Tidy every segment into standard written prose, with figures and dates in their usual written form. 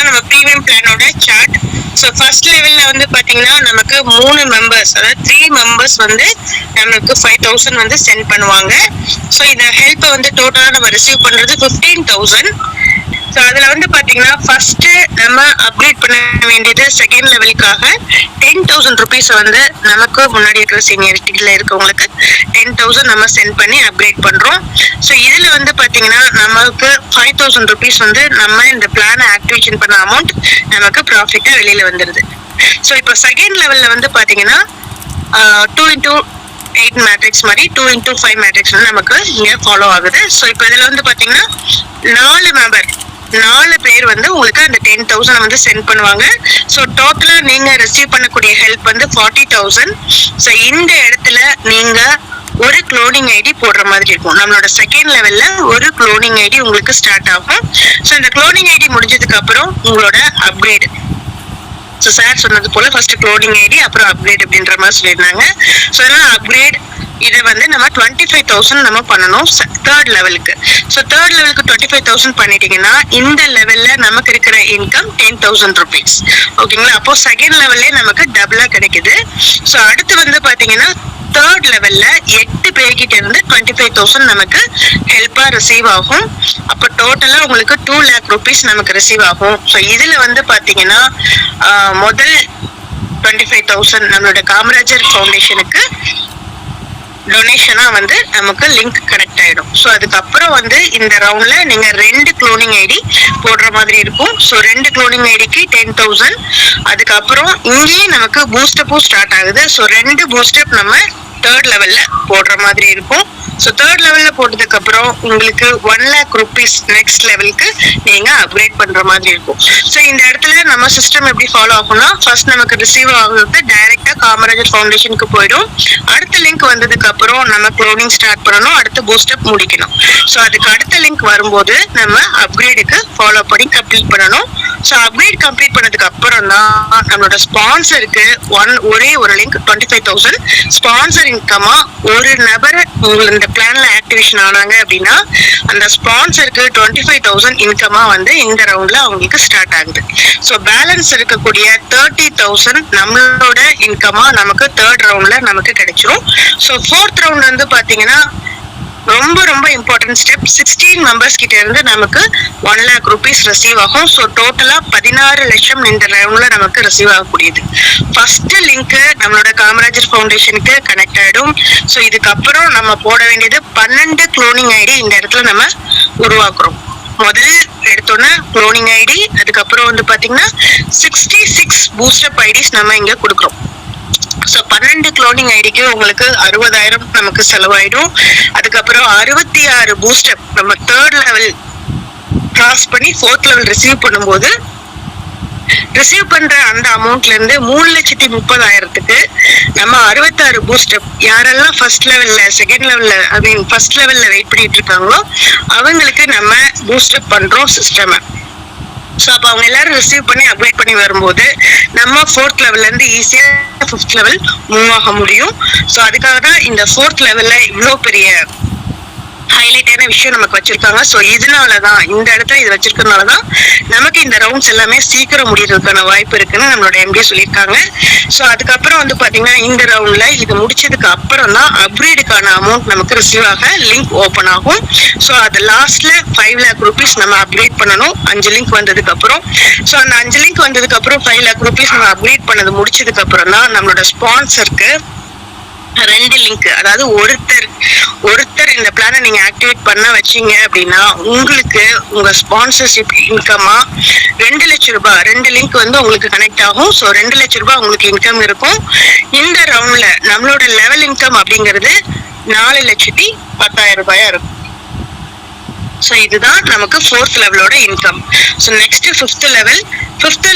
நம்ம premium பிளானோட chart. So first லெவல்ல வந்து பாத்தீங்கன்னா நமக்கு 3 மெம்பர்ஸ், அதாவது 3 மெம்பர்ஸ் வந்து நமக்கு 5000 வந்து சென்ட் பண்ணுவாங்க. ஸோ இந்த ஹெல்ப்பை வந்து டோட்டலா நம்ம ரிசீவ் பண்றது 15000. ஸோ அதுல வந்து பாத்தீங்கன்னா ஃபர்ஸ்ட் நம்ம அப்கிரேட் பண்ண வேண்டியது செகண்ட் லெவலுக்காக 10,000 ருபீஸ் வந்து நமக்கு முன்னாடி இருக்கிற சீனியரிட்டியில இருக்கவங்களுக்கு 10,000 நம்ம சென்ட் பண்ணி அப்கிரேட் பண்றோம். ஸோ இதுல வந்து பாத்தீங்கன்னா நமக்கு 5,000 ருபீஸ் வந்து நம்ம இந்த பிளான் ஆக்டிவேஷன் பண்ண அமௌண்ட் நமக்கு ப்ராஃபிட்டா வெளியில வந்துருது. ஸோ இப்போ செகண்ட் லெவல்ல வந்து பாத்தீங்கன்னா 2x8 மேட்ரிக்ஸ் மாதிரி 2x5 மேட்ரிக்ஸ் வந்து நமக்கு இங்க ஃபாலோ ஆகுது. ஸோ இப்போ இதுல வந்து பாத்தீங்கன்னா 4 பேர் வந்து உங்களுக்கு அந்த 10,000 வந்து சென்ட் பண்ணுவாங்க. ஸோ டோட்டலா நீங்க ரிசீவ் பண்ணக்கூடிய ஹெல்ப் வந்து 40,000. ஸோ இந்த இடத்துல நீங்க ஒரு குளோனிங் ஐடி போடுற மாதிரி இருக்கும். நம்மளோட செகண்ட் லெவல்ல ஒரு குளோனிங் ஐடி உங்களுக்கு ஸ்டார்ட் ஆகும். ஸோ இந்த குளோனிங் ஐடி முடிஞ்சதுக்கு அப்புறம் உங்களோட அப்கிரேட். ஸோ சார் சொன்னது போல ஃபர்ஸ்ட் குளோனிங் ஐடி அப்புறம் அப்கிரேட் அப்படின்ற மாதிரி சொல்லியிருந்தாங்க. ஸோ அதனால அப்கிரேட் இதை வந்து நம்ம 25,000 நம்ம பண்ணணும் தேர்ட் லெவலுக்கு. ஸோ தேர்ட் லெவலுக்கு 25,000 பண்ணிட்டீங்கன்னா இந்த லெவல்ல நமக்கு இருக்கிற இன்கம் 10,000 ருபீஸ். ஓகேங்களா? அப்போ செகண்ட் லெவல்லே நமக்கு டபுளா கிடைக்குது. ஸோ அடுத்து வந்து பாத்தீங்கன்னா தேர்ட் லெவல்ல 8 பேர்கிட்ட இருந்து 25,000 நமக்கு ஹெல்ப்பா ரிசீவ் ஆகும். அப்ப டோட்டலா உங்களுக்கு 2 lakh ருபீஸ் நமக்கு ரிசீவ் ஆகும். ஸோ இதுல வந்து பாத்தீங்கன்னா முதல் 25,000 நம்மளோட காமராஜர் ஃபவுண்டேஷனுக்கு டொனேஷனா வந்து நமக்கு லிங்க் கனெக்ட் ஆயிடும். ஸோ அதுக்கப்புறம் வந்து இந்த ரவுண்ட்ல நீங்க 2 குளோனிங் ஐடி போடுற மாதிரி இருக்கும். ஸோ 2 குளோனிங் ஐடிக்கு 10,000. அதுக்கப்புறம் இங்கேயும் நமக்கு பூஸ்டப்பும் ஸ்டார்ட் ஆகுது. ஸோ 2 பூஸ்டப் நம்ம தேர்ட் லெவல்ல போடுற மாதிரி இருக்கும். ஸோ தேர்ட் லெவல்ல போட்டதுக்கு அப்புறம் உங்களுக்கு 1 lakh ருபீஸ் நெக்ஸ்ட் லெவலுக்கு நீங்க அப்கிரேட் பண்ற மாதிரி இருக்கும். ஸோ இந்த இடத்துல நம்ம சிஸ்டம் எப்படி ஃபாலோ ஆகும்னா ஃபர்ஸ்ட் நமக்கு ரிசீவ் ஆகுறது டைரக்டா காமராஜர் ஃபவுண்டேஷனுக்கு போயிடும். அடுத்த லிங்க் வந்ததுக்கு அப்புறம் நம்ம குளோனிங் ஸ்டார்ட் பண்ணணும், அடுத்த பூஸ்டப் முடிக்கணும். ஸோ அதுக்கு அடுத்த லிங்க் வரும்போது நம்ம அப்கிரேடுக்கு ஃபாலோ பண்ணி கம்ப்ளீட் பண்ணணும். ஸோ அப்கிரேட் கம்ப்ளீட் பண்ணதுக்கு அப்புறம் தான் நம்மளோட ஸ்பான்சருக்கு ஒரே ஒரு லிங்க் 25,000 ஸ்பான்சர் இன்கமா ஒரு நபர் இந்த பிளான்ல ஆக்டிவேஷன் ஆனாங்க அப்படின்னா அந்த ஸ்பான்சருக்கு 25,000 இன்கமா வந்து இந்த ரவுண்ட்ல அவங்களுக்கு ஸ்டார்ட் ஆகுது. ஸோ பேலன்ஸ் இருக்கக்கூடிய 30,000 நம்மளோட இன்கமா நமக்கு தேர்ட் ரவுண்ட்ல நமக்கு கிடைச்சிரும். ஸோ ஃபோர்த் ரவுண்ட் வந்து பாத்தீங்கன்னா ரொம்ப ரொம்ப இம்பார்ட்டன்ட் ஸ்டெப். 16 மெம்பர்ஸ் கிட்ட இருந்து நமக்கு 1 lakh ருபீஸ் ரிசீவ் ஆகும். ஸோ டோட்டலா 16 லட்சம் இந்த ரவுண்ட்ல நமக்கு ரிசீவ் ஆகக்கூடியது. ஃபர்ஸ்ட் லிங்க் நம்மளோட காமராஜர் ஃபவுண்டேஷனுக்கு கனெக்ட் ஆயிடும். ஸோ இதுக்கப்புறம் நம்ம போட வேண்டியது 12 குளோனிங் ஐடி இந்த இடத்துல நம்ம உருவாக்குறோம். முதல் எடுத்தோன்னா குளோனிங் ஐடி, அதுக்கப்புறம் வந்து பாத்தீங்கன்னா 66 பூஸ்டப் ஐடிஸ் நம்ம இங்க கொடுக்குறோம். ஸோ 12 குளோனிங் ஐடிக்கு உங்களுக்கு 60,000 நமக்கு செலவாயிடும். அதுக்கப்புறம் 66 பூஸ்டப் நம்ம தேர்ட் லெவல் கிராஸ் பண்ணி ஃபோர்த் லெவல் ரிசீவ் பண்ணும்போது ரிசீவ் பண்ற அந்த அமௌண்ட்ல இருந்து 3,30,000க்கு நம்ம 66 பூஸ்டப் யாரெல்லாம் ஃபர்ஸ்ட் லெவல்ல செகண்ட் லெவல்ல ஐ மீன் ஃபர்ஸ்ட் லெவல்ல வெயிட் பண்ணிட்டு இருக்காங்களோ அவங்களுக்கு நம்ம பூஸ்டப் பண்றோம் சிஸ்டம். ஸோ அப்போ அவங்க எல்லாரும் ரிசீவ் பண்ணி அப்டேட் பண்ணி வரும்போது நம்ம ஃபோர்த் லெவல்ல இருந்து ஈஸியா ஃபிஃப்த் லெவல் மூவ் ஆக முடியும். ஸோ அதுக்காக தான் இந்த ஃபோர்த் லெவல்ல இவ்வளோ பெரிய ஹைலைட்டான விஷயம் நமக்கு வச்சிருக்காங்க. ஸோ இதனாலதான் இந்த இடத்துல இது வச்சிருக்கிறதுனாலதான் நமக்கு இந்த ரவுண்ட்ஸ் எல்லாமே சீக்கிரம் முடியறதுக்கான வாய்ப்பு இருக்குன்னு நம்மளோட எம்டி சொல்லியிருக்காங்க. ஸோ அதுக்கப்புறம் வந்து பாத்தீங்கன்னா இந்த ரவுண்ட்ல இது முடிச்சதுக்கு அப்புறம் தான் அப்கிரேடுக்கான அமௌண்ட் நமக்கு ரிசீவ் ஆக லிங்க் ஓபன் ஆகும். ஸோ அது லாஸ்ட்ல 5 lakh ருபீஸ் நம்ம அப்கிரேட் பண்ணணும் 5 லிங்க் வந்ததுக்கு அப்புறம். ஸோ அந்த 5 லிங்க் வந்ததுக்கு அப்புறம் 5 lakh ருபீஸ் நம்ம அப்கிரேட் பண்ணது முடிச்சதுக்கு அப்புறம் தான் நம்மளோட ஸ்பான்சருக்கு 2 லிங்க், அதாவது ஒருத்தர் இந்த பிளானை நீங்க ஆக்டிவேட் பண்ண வச்சீங்க அப்படின்னா உங்களுக்கு உங்க ஸ்பான்சர்ஷிப் இன்கமா 2 லட்சம் ரூபாய் 2 லிங்க் வந்து உங்களுக்கு கனெக்ட் ஆகும். ஸோ 2 லட்சம் ரூபாய் உங்களுக்கு இன்கம் இருக்கும். இந்த ரவுண்ட்ல நம்மளோட லெவல் இன்கம் அப்படிங்கிறது 4,10,000 ரூபாயா இருக்கும். ஸோ இதுதான் நமக்கு ஃபோர்த் லெவலோட இன்கம். ஸோ நெக்ஸ்ட் ஃபிஃப்த்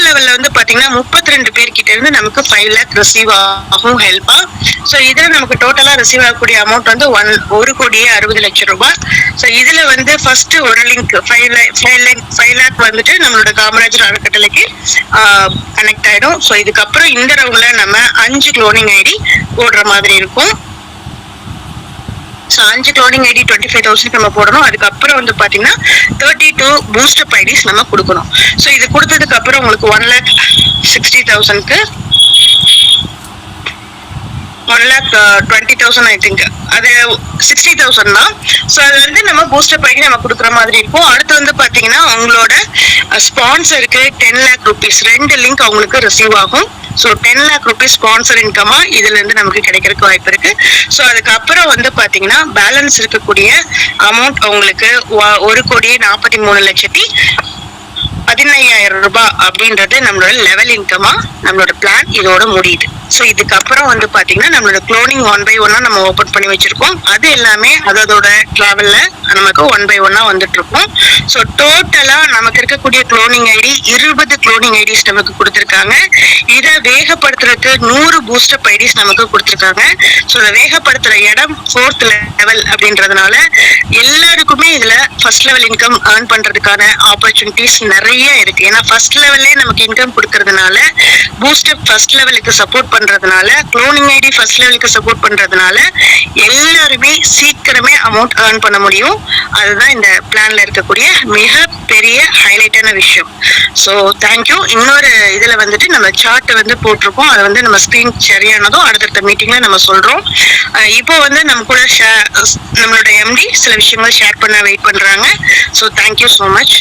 லெவல்ல வந்து பாத்தீங்கன்னா 32 பேர்கிட்ட இருந்து நமக்கு 5 lakh ரிசீவ் ஆகும் ஹெல்ப்பா. ஸோ இதுல நமக்கு டோட்டலா ரிசீவ் ஆகக்கூடிய அமௌண்ட் வந்து 1,60,00,000 ரூபாய். ஸோ இதுல வந்து ஃபர்ஸ்ட் ஒரு லிங்க் 5 lakh வந்துட்டு நம்மளோட காமராஜர் அறக்கட்டளைக்கு கனெக்ட் ஆயிடும். ஸோ இதுக்கப்புறம் இந்த ரவுண்ட்ல நம்ம 5 குளோனிங் ஐடி போடுற மாதிரி இருக்கும். ஸோ 5 க்ளோனிங் ஐடி 25,000 நம்ம போடணும். அதுக்கப்புறம் வந்து பாத்தீங்கன்னா 32 பூஸ்டப் ஐடிஸ் நம்ம கொடுக்கணும். ஸோ இது கொடுத்ததுக்கு அப்புறம் உங்களுக்கு 1,60,000க்கு 1,20,000 ஐ திங்க் அது 60,000 தான். ஸோ அது வந்து நம்ம பூஸ்டப் ஐடி நம்ம கொடுக்குற மாதிரி இருக்கும். அடுத்து வந்து பாத்தீங்கன்னா உங்களோட ஸ்பான்சருக்கு 10 lakh rupees 2 லிங்க் அவங்களுக்கு ரிசீவ் ஆகும். ஸோ 10 lakh rupees ஸ்பான்சர் இன்கமா இதுல இருந்து நமக்கு கிடைக்கிறதுக்கு வாய்ப்பு இருக்கு. ஸோ அதுக்கப்புறம் வந்து பாத்தீங்கன்னா பேலன்ஸ் இருக்கக்கூடிய அமௌண்ட் உங்களுக்கு 1,43,15,000 ரூபாய் அப்படின்றது நம்மளோட லெவல் இன்கமா நம்மளோட பிளான் இதோட முடியுது. ஸோ இதுக்கப்புறம் வந்து பாத்தீங்கன்னா நம்மளோட க்ளோனிங் 1 by 1 நம்ம ஓபன் பண்ணி வச்சிருக்கோம். அது எல்லாமே அதோட டிராவல்ல நமக்கு 1 by 1 வந்துட்டு இருக்கும். ஸோ டோட்டலா நமக்கு இருக்கக்கூடிய க்ளோனிங் ஐடி 20 க்ளோனிங் ஐடிஸ் நமக்கு கொடுத்துருக்காங்க. இதை வேகப்படுத்துறதுக்கு 100 பூஸ்டப் ஐடிஸ் நமக்கு கொடுத்துருக்காங்க. ஸோ இதை வேகப்படுத்துற இடம் 4th லெவல் அப்படின்றதுனால எல்லாருக்குமே இதுல ஃபர்ஸ்ட் லெவல் இன்கம் ஏர்ன் பண்றதுக்கான ஆப்பர்ச்சுனிட்டிஸ் நிறைய இருக்கு. ஏன்னா ஃபர்ஸ்ட் லெவல்லே நமக்கு இன்கம் கொடுக்கறதுனால, பூஸ்டப் ஃபர்ஸ்ட் லெவலுக்கு சப்போர்ட் பண்றதுனால, க்ளோனிங் ஐடி ஃபர்ஸ்ட் லெவலுக்கு சப்போர்ட் பண்றதுனால எல்லாருமே சீக்கிரமே அமௌண்ட் ஏர்ன் பண்ண முடியும். அதுதான் இந்த பிளான்ல இருக்கக்கூடிய மிக பெரிய ஹைலைட்டான விஷயம். So thank you. இன்னொரு இதுல வந்துட்டு நம்ம சார்ட் வந்து போட்டிருக்கோம். அதை வந்து நம்ம ஸ்கிரீன் சரியானதும் அடுத்தடுத்த மீட்டிங்ல நம்ம சொல்றோம். இப்போ வந்து நம்ம கூட நம்மளோட எம்டி சில விஷயங்கள் ஷேர் பண்ண வெயிட் பண்றாங்க. So thank you so much.